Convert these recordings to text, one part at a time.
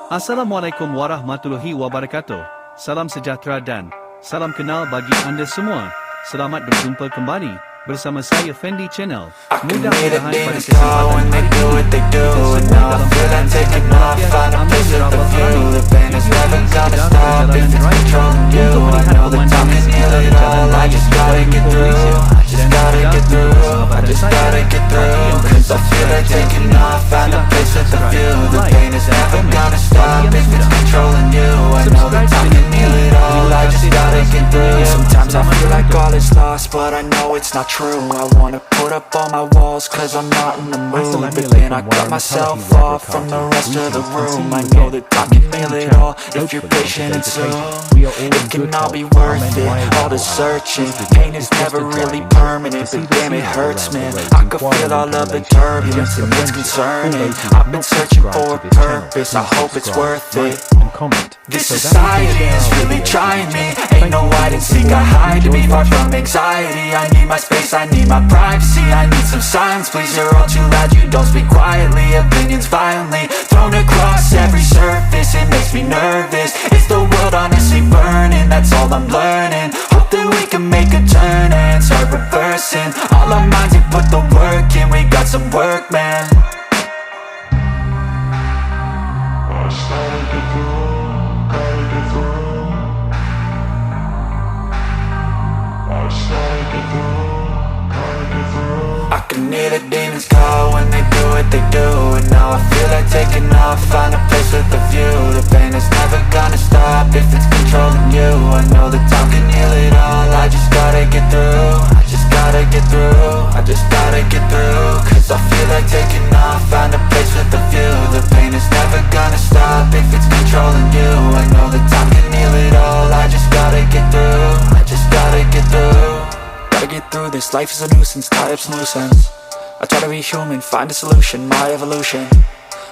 Assalamualaikum warahmatullahi wabarakatuh. Salam sejahtera dan salam kenal bagi anda semua. Selamat berjumpa kembali bersama saya Fendi Channel. Mudah-mudahan pada kesempatan hari ini kita semua dalam keadaan sehat walafiat, aman dirawat Tuhan, kita semua sedang berjalan raya untuk melihat pemandangan sekitar jalan raya di Kuala Lumpur, Malaysia. Dan sudah bersama pada saya, bagi yang belum subscribe channel ini, silahkan subscribe, like dan komen. Bagi yang sudah, subscribe channel ini, terima kasih atas dukungannya. Sometimes I feel like all is lost, but I know it's not true. I wanna put up all my walls, cause I'm not in the mood. But then I cut myself off from the rest of the room. I know that I can feel it all, if you're patient and soon it can all be worth it, all the searching. Pain is never really permanent, but damn it hurts, man. I can feel all of the turbulence and it's concerning. I've been searching for a purpose, I hope it's worth it. This society is really trying me. Ain't no hide and seek, I hide to be far from anxiety. I need my space, I need my privacy, I need some silence, please. You're all too loud, you don't speak quietly. Opinions violently thrown across every surface, it makes me nervous. Is the world honestly burning? That's all I'm learning. Hope that we can make a turn and start reversing all our minds and put the work in. We got some work, man. I can hear the demons call when they do what they do. And now I feel like taking off, find a place with a view. The pain is never gonna stop if it's controlling you. I know that time can heal it all, I just gotta get through. I just gotta get through, I just gotta get through. Cause I feel like taking off, find a place with a view. The pain is never gonna stop if it's controlling you. I know that time can heal it all, I just gotta get through. I just gotta get through. Gotta get through this, life is a nuisance, tie up some loose ends. I try to be human, find a solution, my evolution.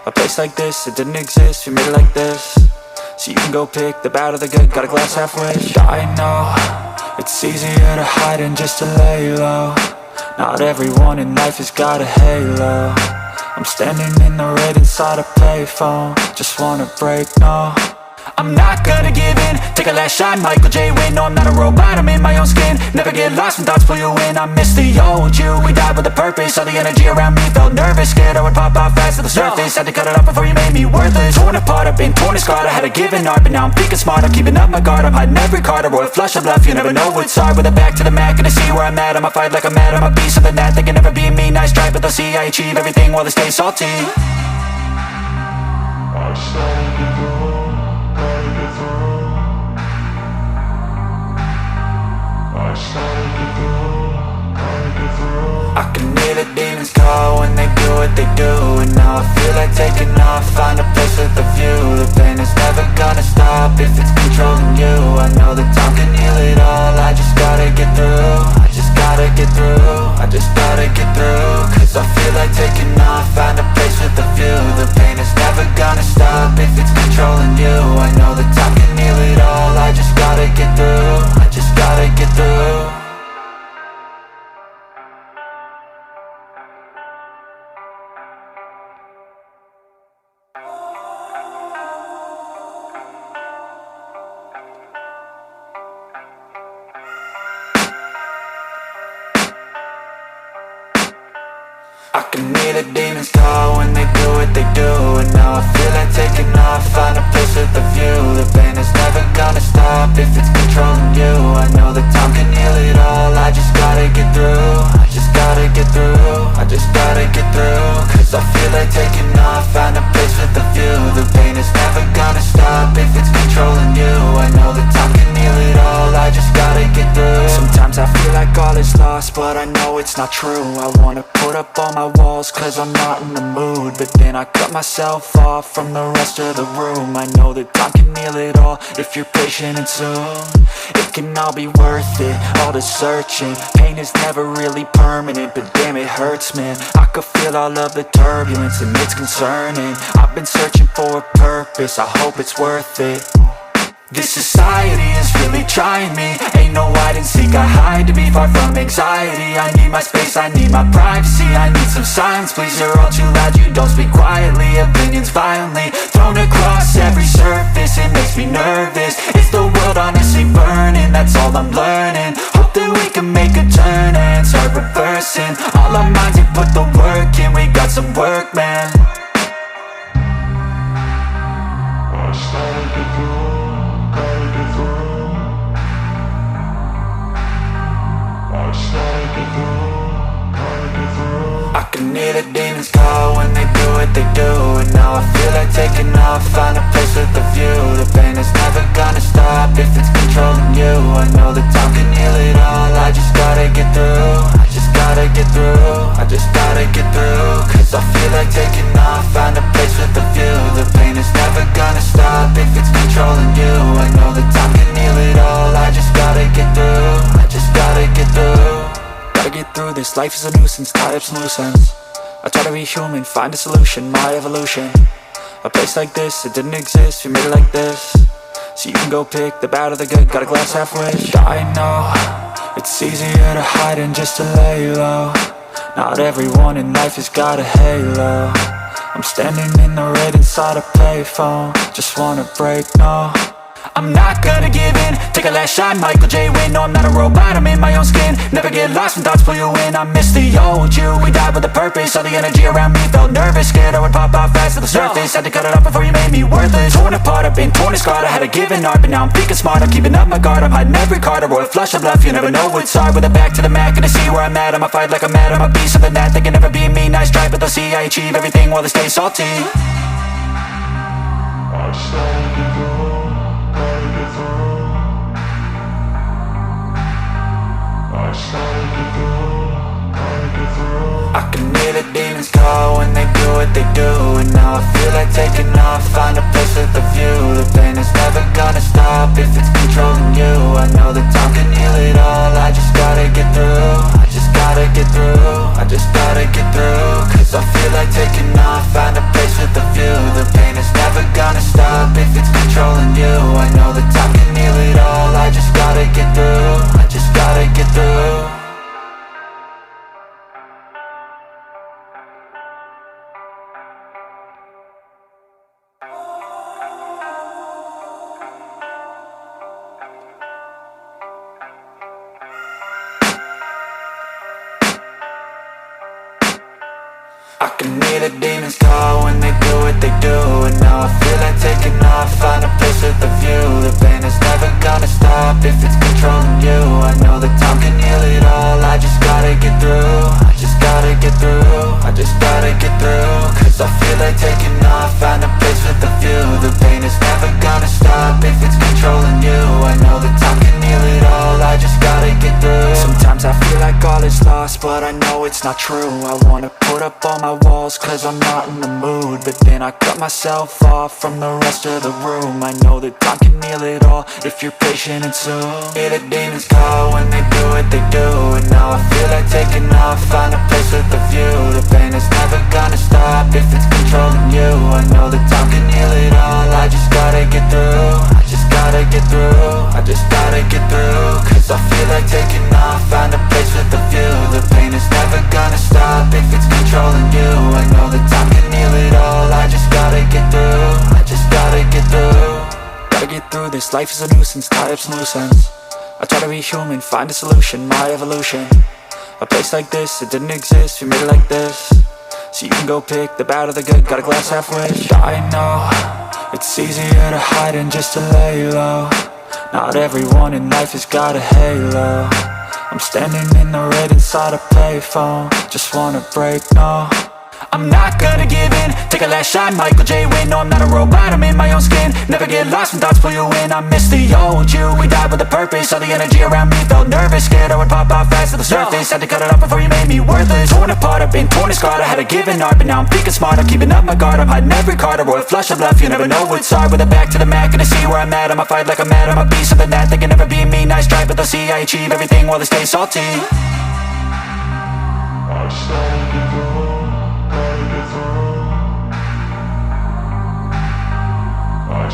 A place like this, it didn't exist, we made it like this. So you can go pick the bad or the good, got a glass halfway. I know, it's easier to hide than just to lay low. Not everyone in life has got a halo. I'm standing in the red inside a payphone, just wanna break, no. I'm not gonna give in, take a last shot, Michael J. Win. No, I'm not a robot, I'm in my own skin. Never get lost when thoughts pull you in. I miss the old you, we died with a purpose. All the energy around me felt nervous, scared I would pop out fast to the surface. Had to cut it off before you made me worthless. Torn apart, I've been torn and scarred. I had a given art, but now I'm thinking smart. I'm keeping up my guard, I'm hiding every card. A royal flush of love, you never know what's hard. With a back to the mat, gonna see where I'm at. I'ma fight like I'm mad, I'ma be something that they can never be me. Nice try, but they'll see I achieve everything while they stay salty. I started to go. I can hear the demons call when they do what they do. And now I feel like taking off, find a place with a view. The pain is never gonna stop if it's controlling you. I know that time can heal it all, I just gotta get through. I just gotta get through, I just gotta get through. Cause I feel like taking off, find a place with a view. The pain is never gonna stop if it's controlling you. I know that time can heal it all, I just gotta get through. I just gotta get through. I can hear the demons call when they do what they do. And now I feel like taking off, find a place with a view. The pain is never gonna stop if it's controlling you. I know that time can heal it all, I just gotta get through. I just gotta get through, I just gotta get through. Cause I feel like taking off, find a place with a view. The pain is never gonna stop if it's controlling you. I know that time can heal it all, I just gotta get through. Sometimes I feel like all is lost, but I know it's not true. I wanna put up all my walls, cause I'm not in the mood. But then I cut myself off from the rest of the room. I know that time can heal it all, if you're patient and soon it can all be worth it, all the searching. Pain is never really permanent, but damn it hurts, man. I could feel all of the turbulence and it's concerning. I've been searching for a purpose, I hope it's worth it. This society is really trying me. Ain't no hide and seek, I hide to be far from anxiety. I need my space, I need my privacy. I need some silence, please, you're all too loud. You don't speak quietly, opinions violently thrown across every surface. It makes me nervous. Is the world honestly burning? That's all I'm learning. Hope that we can make a turn and start reversing all our minds and put the work in. We got some work, man. I can hear the demons call when they do what they do. And now I feel like taking off, find a place with a view. The pain is never gonna stop if it's controlling you. I know that time can heal it all. I just gotta get through. I just gotta get through. I just gotta get through. Cause I feel like taking off, find a place with a view. The pain is never gonna stop if it's controlling you. I know that time can heal it all. I just gotta get through. I just gotta get through. Gotta get through this, life is a nuisance, tie up some loose ends. I try to be human, find a solution, my evolution. A place like this, it didn't exist, we made it like this. So you can go pick the bad or the good, got a glass half wish. I know, it's easier to hide than just to lay low. Not everyone in life has got a halo. I'm standing in the red inside a payphone. Just wanna break, no, I'm not gonna give in. Take a last shot, Michael J. Win. No, I'm not a robot, I'm in my own skin. Never get lost when thoughts pull you in. I miss the old you, we died with a purpose. All the energy around me felt nervous. Scared I would pop out fast to the surface. Had to cut it off before you made me worthless. Torn apart, I've been torn and scarred. I had a given art, but now I'm thinking smart. I'm keeping up my guard, I'm hiding every card. A royal flush of bluff, you never know what's hard. With a back to the mat, gonna see where I'm at. I'ma fight like I'm mad, I'ma be something that they can never be me. Nice try, but they'll see I achieve everything while they stay salty. I can hear the demons call when they do what they do. And now I feel like taking off, find a place with a view. The pain is never gonna stop if it's controlling you. I know that time can heal it all. I just gotta get through. I just gotta get through. I just gotta get through. Cause I feel like taking off, find a place with a view. The pain is never gonna stop if it's controlling you. I know that time can heal it all. I just gotta get through. I just gotta get through. I can hear the demons call when they do what they do. And now I feel like taking off, find a place with a view. The pain is never gonna stop if it's controlling you. I know that time can heal it all. I just gotta get through. I just gotta get through. I just gotta get through. Cause I feel like taking off, find a place with a view. The pain is never gonna stop if it's controlling you. I know that time can heal it all. I just gotta get through. Sometimes I feel like all is lost, but I know it's not true. I wanna put up all my walls cause I'm not in the mood. But then I cut myself off from the rest of the room. I know that time can heal it all if you're patient and soon. Hear the demons call when they do what they do. And now I feel like taking off, find a place with a view. The pain is never gonna stop if it's controlling you. I know that time can heal it all. I just gotta get through. I just gotta get through. I just gotta get through. Cause I feel like taking off, find a place with a view. The pain is never gonna stop if it's controlling you. I know that time can heal it all. I just gotta get through. I just gotta get through. Gotta get through this, life is a nuisance, tie up some loose ends. I try to be human, find a solution, my evolution. A place like this, it didn't exist, we made it like this. So you can go pick the bad or the good, got a glass half wish. I know, it's easier to hide than just to lay low. Not everyone in life has got a halo. I'm standing in the red inside a payphone. Just wanna break, no, I'm not gonna give in. Take a last shot, Michael J. Win. No, I'm not a robot, I'm in my own skin. Never get lost when thoughts pull you in. I miss the old you, we died with a purpose. All the energy around me felt nervous. Scared I would pop out fast to the surface. Had to cut it off before you made me worthless. Torn apart, I've been torn and scarred. I had a given art, but now I'm thinking smart. I'm keeping up my guard, I'm hiding every card. A royal flush of bluff, you never know what's hard. With a back to the mat, gonna see where I'm at. I'ma fight like I'm mad, I'ma be something that they can never be me. Nice try, but they'll see I achieve everything while they stay salty. I started to go. I